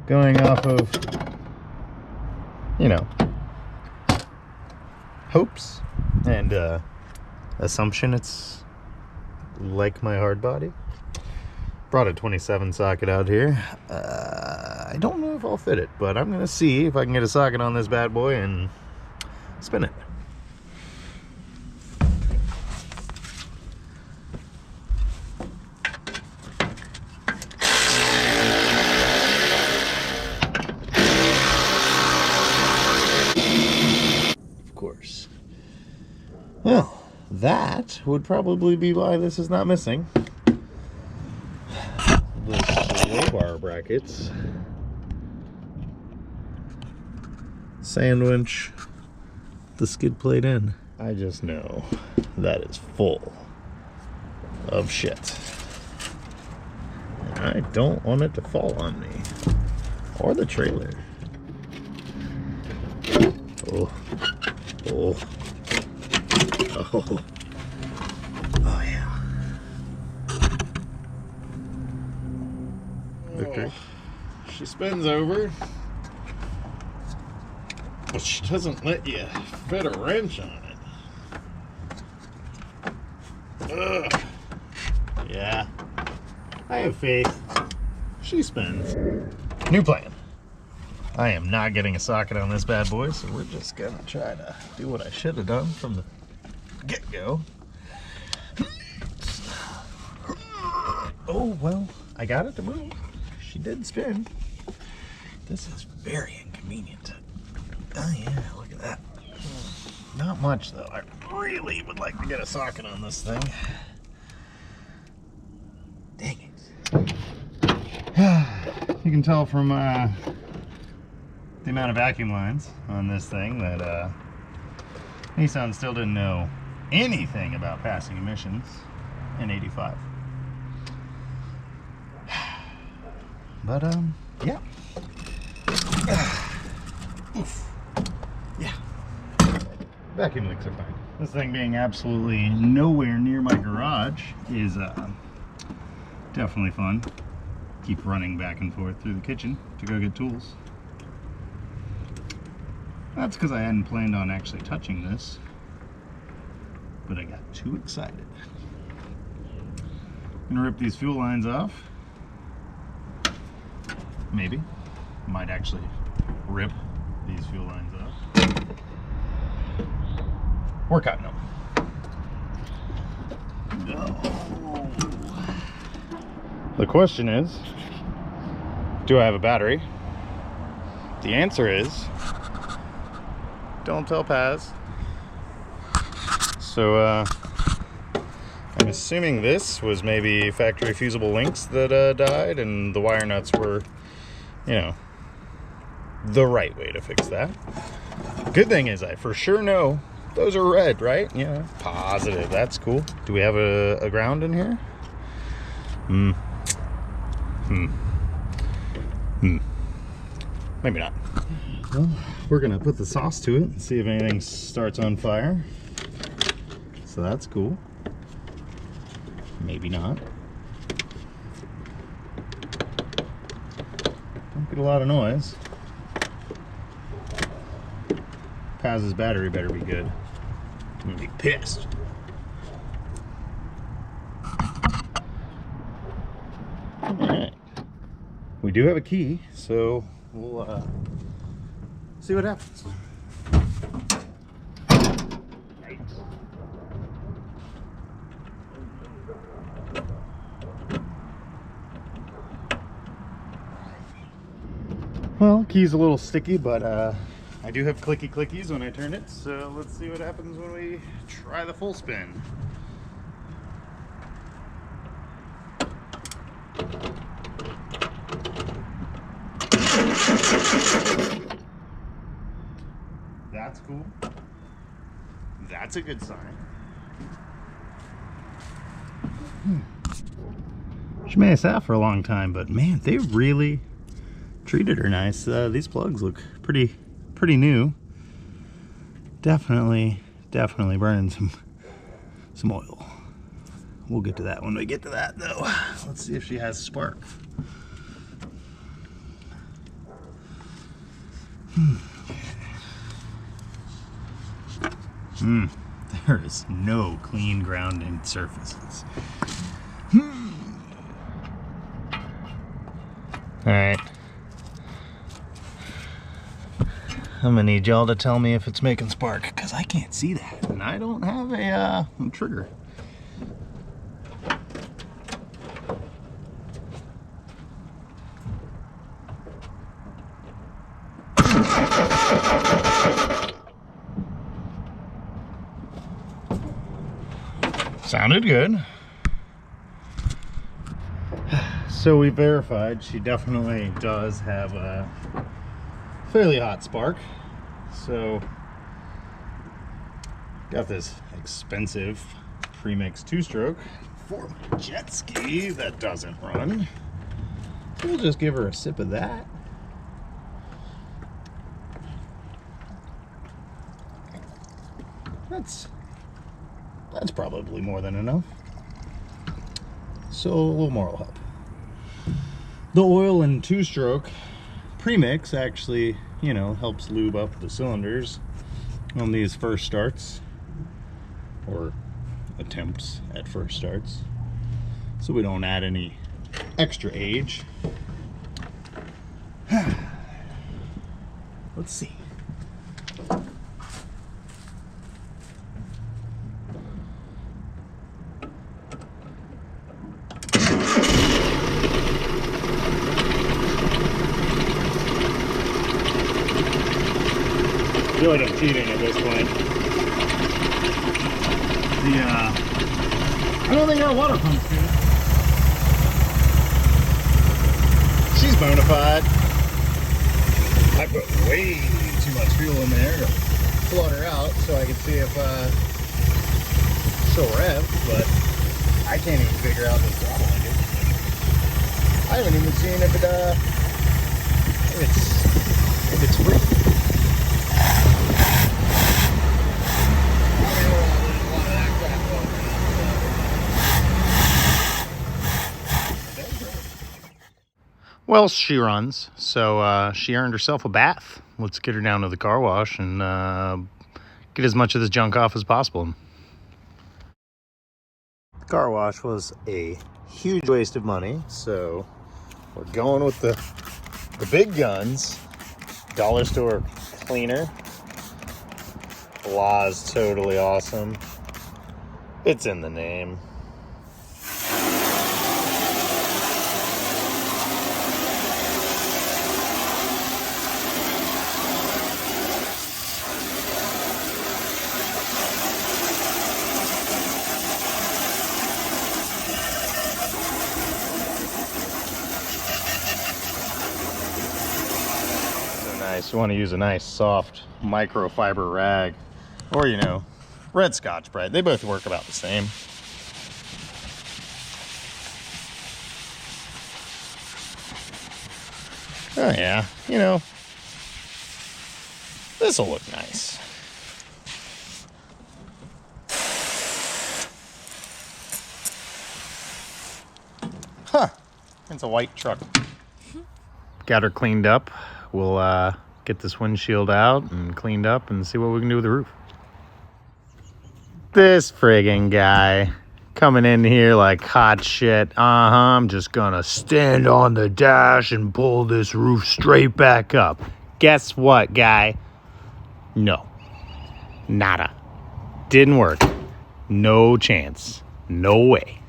going off of, you know, hopes and assumption it's like my hard body. Brought a 27 socket out here. I don't know if I'll fit it, but I'm gonna see if I can get a socket on this bad boy and spin it. Of course. Well, that would probably be why this is not missing. The sway bar brackets sandwich the skid plate in. I just know that is full of shit. And I don't want it to fall on me or the trailer. Oh, oh, oh, oh yeah. Victory. Oh, she spins over, but she doesn't let you fit a wrench on it. Ugh. Yeah, I have faith. She spins. New plan. I am not getting a socket on this bad boy, so we're just gonna try to do what I should have done from the get-go. Oh, well, I got it to move. She did spin. This is very inconvenient. Oh yeah, look at that. Not much though. I really would like to get a socket on this thing. Dang it. You can tell from the amount of vacuum lines on this thing that Nissan still didn't know anything about passing emissions in '85. But yeah. Oof. Yeah. Vacuum leaks are fine. This thing being absolutely nowhere near my garage is definitely fun. Keep running back and forth through the kitchen to go get tools. That's because I hadn't planned on actually touching this, but I got too excited. I'm gonna rip these fuel lines off. Maybe. Might actually rip these fuel lines off. We're cutting them. No. The question is, do I have a battery? The answer is, don't tell Paz. So I'm assuming this was maybe factory fusible links that died, and the wire nuts were, you know, the right way to fix that. Good thing is I for sure know those are red, right? Yeah, positive. That's cool. Do we have a ground in here? Maybe not. Well, we're gonna put the sauce to it and see if anything starts on fire. So that's cool. Maybe not. Don't get a lot of noise. Paz's battery better be good. I'm gonna be pissed. Alright. We do have a key, so we'll see what happens. Well, key's a little sticky, but I do have clicky clickies when I turn it, so let's see what happens when we try the full spin. That's cool. That's a good sign. She may have sat for a long time, but man, they really treated her nice. These plugs look pretty new. Definitely burning some oil. We'll get to that when we get to that though. Let's see if she has spark. There is no clean grounding surfaces. Alright. I'm gonna need y'all to tell me if it's making spark, because I can't see that, and I don't have a trigger. Sounded good. So we verified she definitely does have a fairly hot spark. So got this expensive premix 2-stroke for my jet ski that doesn't run. So we'll just give her a sip of that. That's probably more than enough. So a little more will help. The oil and 2-stroke premix actually, you know, helps lube up the cylinders on these first starts, or attempts at first starts, so we don't add any extra age. Let's see. I feel like I'm cheating at this point. I don't think our water pump's good. She's bona fide. I put way too much fuel in there to flood her out so I can see if she'll rev, but I can't even figure out this throttle engine. I haven't even seen if it's free. Well, she runs, so she earned herself a bath. Let's get her down to the car wash and get as much of this junk off as possible. The car wash was a huge waste of money, so we're going with the big guns. Dollar store cleaner. Blah is totally awesome. It's in the name. You want to use a nice soft microfiber rag, or you know, red Scotch-Brite. They both work about the same. Oh yeah, you know, this will look nice. Huh, it's a white truck. Got her cleaned up. We'll get this windshield out and cleaned up and see what we can do with the roof. This friggin' guy coming in here like hot shit. I'm just gonna stand on the dash and pull this roof straight back up. Guess what, guy? No. Nada. Didn't work. No chance. No way.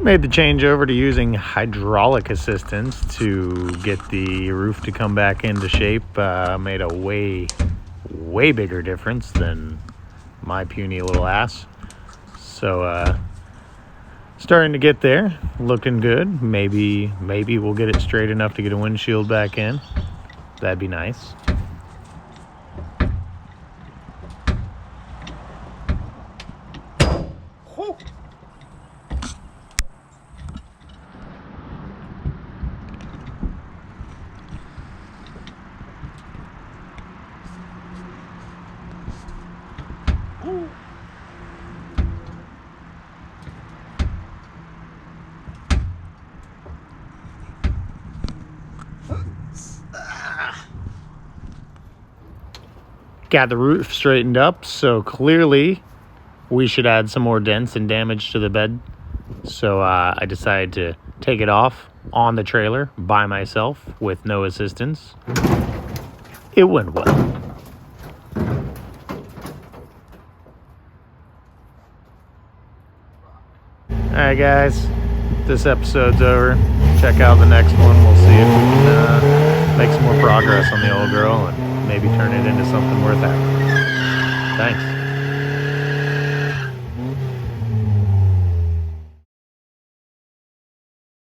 Made the change over to using hydraulic assistance to get the roof to come back into shape. Made a way bigger difference than my puny little ass. So starting to get there, looking good. Maybe we'll get it straight enough to get a windshield back in. That'd be nice. Got the roof straightened up, so clearly we should add some more dents and damage to the bed. So I decided to take it off on the trailer by myself with no assistance. It went well. Alright guys, this episode's over. Check out the next one. We'll see if we can make some more progress on the old girl and maybe turn it into something worth having. Thanks.